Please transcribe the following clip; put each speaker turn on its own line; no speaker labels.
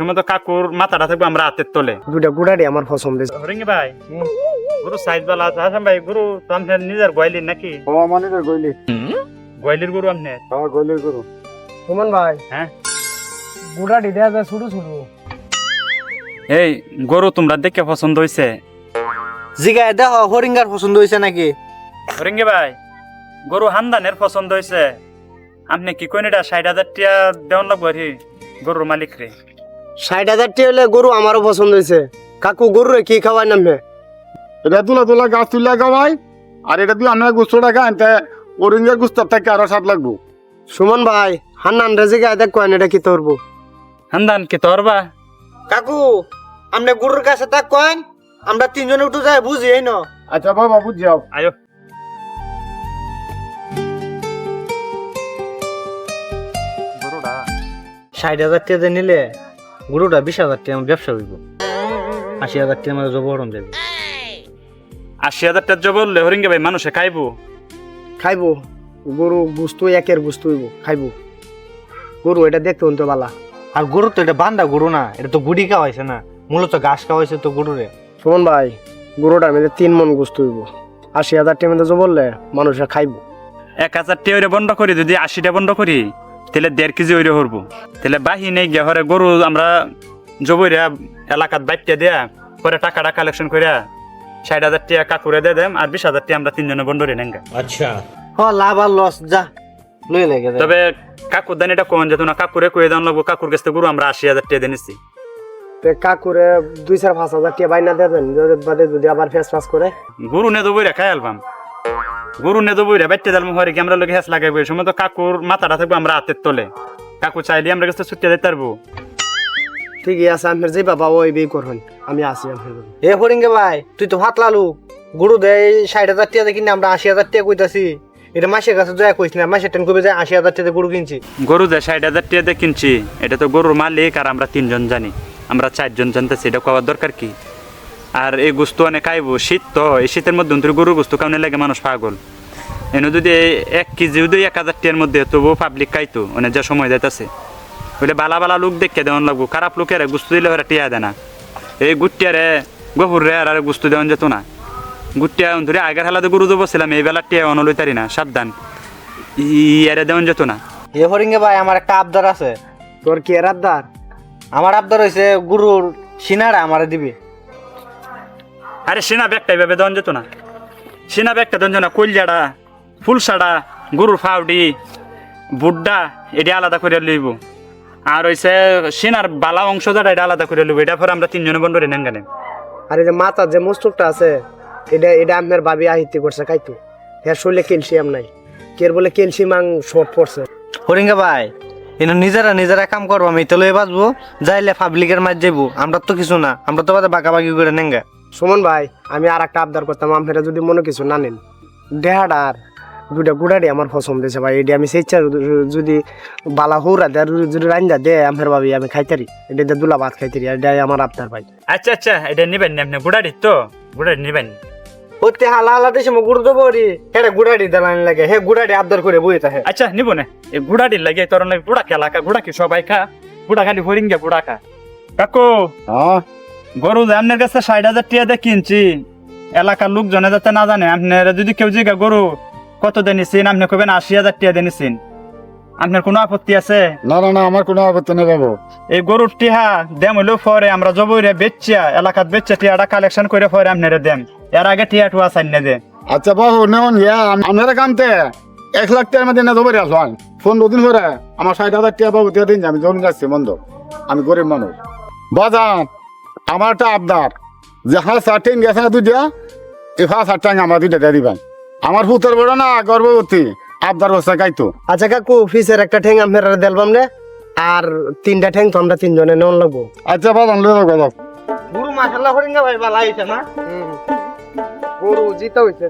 সময় তো কাকুর মাথাটা থাকবে আমরা হাতের তলে।
দুইটা গুড়াটি আমার পছন্দ।
হরিঙ্গি ভাই গরু সাইজ বালা আছে। হাসান ভাই গরু তো আপনার নিজের গোয়ালির নাকি?
ও মানে গইলি
গোয়ালির গরু আপনার?
হ্যাঁ গইলির গরু।
সুমন ভাই
হ্যাঁ
গুড়াটি দেয়া যায় ছোট ছোট।
এই গরু তোমরা দেখে পছন্দ হয়েছে?
জিগায় দেখো হরিঙ্গার পছন্দ হয়েছে নাকি?
হরিঙ্গি ভাই গরু হান্দানের পছন্দ হয়েছে। আপনি কি কোন এটা 60,000 টাকা দেওয়ান লাগবো আর গরুর মালিক রে?
60,000 টাকা হলে গরু আমারও পছন্দ হয়েছে। কাকু গরু কি খাওয়াই নামে?
এটা তুলা তুলা গাছ তুলা গাওয়াই, আর এটা তুই আমরা গুস্ত টাকা আনতে অরিঞ্জের গুস্তার থেকে আরো 7 লাগবো।
সুমন ভাই হান্নান রেজে গায়ে দেখ কয়েন এটা কি করবো?
হান্দান কি তোরবা?
কাকু আপনি গরুর কাছে তাক কয়েন, আমরা তিনজনে উঠে যাই বুঝি এই ন।
আচ্ছা বাবা বুঝ যাও।
আয়ো গরুটা
60,000 টাকা দিয়ে নিলে গরুটা 20,000 টাকা আমার ব্যবসা হইব, 80,000 টাকা আমার জবরণ দেবে।
80,000 টাকা বললে হরিঙ্গি ভাই মানুষে খাইবো?
খাইবো গরু বুঝতো একের বুঝতো হইব খাইবো গরু। এটা দেখতে অন্ত বালা।
আর গরু তো এটা বান্ধা গরু না, এটা তো গুড়ি খাওয়াইছে না, মূলত ঘাস খাওয়াইছে তো গরুরে।
সুমন ভাই গরুটার মধ্যে 3 মন গোস্ত হইব। 80,000 টাকা মধ্যে বললে মানুষে খাইবো।
1,000 টাকা বন্ধ করি, যদি 80টা বন্ধ করি তাহলে 1.5 কেজি ওইরে হরবো। তাহলে বাহি নেই গিয়ে হরে গরু আমরা জবইরা এলাকাত বাইটটা দেয়া পরে টাকাটা কালেকশন করিয়া 60,000 টাকা কাকুরে দিয়ে দেম, আর 20,000 টাকা আমরা তিনজনে বন্ধ রে নেঙ্গা।
হ লাভ আর লস যা লই লাগে।
তবে কাকুর দান এটা কোন যেত না, কাকুরে কয়ে দাম লাগবো। কাকুর কাছ থেকে গরু আমরা 80,000 টাকা দিয়ে নিচ্ছি।
কাকুরে 2-4-5,000 টাকা বাইনা দেবেন যদি আবার ফেস ফাস করে।
গরু নে দবইরা খাই আলবাম, গরু নে দবইরা বাইটতে দিলাম হরে কি আমরা লোকে হেস লাগাইবো। এই সময় তো কাকুর মাথাটা থাকবো আমরা হাতের তলে। কাকু চাইলে আমরা কাছে ছুটতে দিতে পারবো।
ঠিকই আছে আপনার যে বাবা ওই বিয়ে করবেন, আমি আসি আপনার।
এ হরিঙ্গে ভাই তুই তো ভাত লালু, গরু দেয় 60,000 টাকা দিয়ে কিনে আমরা 80,000 টাকা কইতাছি। এটা মাসের কাছে যায় কইস না, মাসের টেন কবে যায় 80,000 টাকা গরু কিনছি।
গরু যে 60,000 টাকা দিয়ে কিনছি এটা তো গরুর মালিক আর আমরা 3 জন জানি, আমরা 4 জন জানতেছি। এটা খাওয়ার দরকার কি? আর এই গোস্ত অনেক খাইবো, শীত তো, এই শীতের মধ্যে অন্তরে গরুর গোস্ত কাউনে লাগে মানুষ পাগল। এনে যদি 1 কেজি যদি 1,000 টাকার মধ্যে তবুও পাবলিক খাইতো অনেক যা সময় যাইতেছে। বলে বালা বালা লোক দেখে দেওয়ান লাগবো, খারাপ লোকের গোস্ত দিলে ওরা টিয়া দেয় না। এই গুটিয়ারে গফুর রে আর গোস্ত দেওয়ান যেত না। গুটিয়া ধরে আগের হালাতে গরু তো বসছিলাম, এই বেলা টিয়া অনলই তারি না, সাবধান ইয়ারে দেওয়ান যেত না।
এ হরিঙ্গে ভাই আমার একটা আবদার আছে।
তোর কি এর আবদার?
আমার আবদার হইছে গরুর সিনারা আমারে দিবি।
আরে সেনা ব্যাগটা এইভাবে দেওয়ান যেত না, সেনা ব্যাগটা দেওয়ান যেত না। কলজাড়া ফুলসাড়া গরুর ফাউডি বুড্ডা এটা আলাদা করে লইব, আর হইছে সেনার বালা অংশ যেটা এটা আলাদা করে লইব। এটা পরে আমরা 3 জনে বন্ধ রে নেঙ্গানে।
আর এই যে মাথার যে মস্তকটা আছে এটা এটা আপনার ভাবি আহিতি করছে খাইতো। হ্যাঁ শরীরে ক্যালসিয়াম নাই, কের বলে ক্যালসিয়াম শর্ট পড়ছে।
হরিঙ্গে ভাই এনে নিজেরা কাম করবো, আমি তো লয়ে বাঁচবো, যাইলে পাবলিকের মাঝ যাইবো। আমরা তো কিছু না, আমরা তো বাদে বাঁকাবাকি করে নেঙ্গা।
সুমন ভাই আমি আর একটা আবদার করতাম, আপনারা যদি মনে কিছু না নেন, দেহাটার দুইটা গুড়াটি আমার পছন্দ হয়েছে ভাই। এটি আমি সেই ইচ্ছা যদি বালা হৌরা দেয় যদি রান্দা দে আমার ভাবি আমি খাইতারি, এটা দুলা ভাত খাইতারি, এটাই আমার আবদার ভাই।
আচ্ছা আচ্ছা এটা নিবেন না আপনি? গুড়াড়ি তো গুড়াড়ি নিবেন?
ওতে হালা হালা দেশে গুড় দেবো রে, হ্যাঁ গুড়াটি দালান লাগে, হ্যাঁ গুড়াটি আবদার করে বই থাকে।
আচ্ছা নিব না, এই গুড়াড়ির লাগে তোর লাগে গুড়া খেলা খা, গুড়া কি সবাই খা, গুড়া খালি হরিঙ্গে গুড়া খা। কাকু
হ্যাঁ
গরু যে আপনার কাছে 60,000 টাকা দিয়ে কিনছি, এলাকার লোকজনে যাতে না জানে, আপনারা যদি কেউ জিজ্ঞা গরু কত দিয়ে নিচ্ছেন, আপনি কবেন 80,000 টাকা দিয়ে নিচ্ছেন। আপনার কোনো আপত্তি আছে?
না না না আমার কোনো আপত্তি নেই বাবু।
এই গরুর টিহা দেম হইলেও পরে আমরা জবইরে বেচিয়া এলাকাত বেচে টিহাটা কালেকশন করে পরে আপনারা দেন, এর আগে টিহা টুয়া চাই না দে।
আচ্ছা বাবু নেন ইয়া আপনারা কামতে 1 লাখ টাকার মধ্যে না দেবো আসলাম 15 দিন ধরে আমার 60,000 টাকা বাবু দিয়ে দিন, আমি জমি যাচ্ছি বন্ধ, আমি গরিব মানুষ। বাজান আমার একটা আবদার যে হ্যাঁ 60 গেছে না দুইটা, এই 60 আমার দুইটা দিয়ে দিবেন। আমার পুত্র বড় না গর্ভবতী, আবদার বসে গাইতো।
আচ্ছা কাকু ফিসের একটা ঠ্যাং আপনারা দেলবাম রে, আর 3টা ঠ্যাং তো আমরা 3 জনে নেওয়া লাগবো।
আচ্ছা বাজান লয়ে গেল।
গরু মাশাআল্লাহ হরিঙ্গে ভাই ভালো হইছে না?
গরু জিতা হইছে।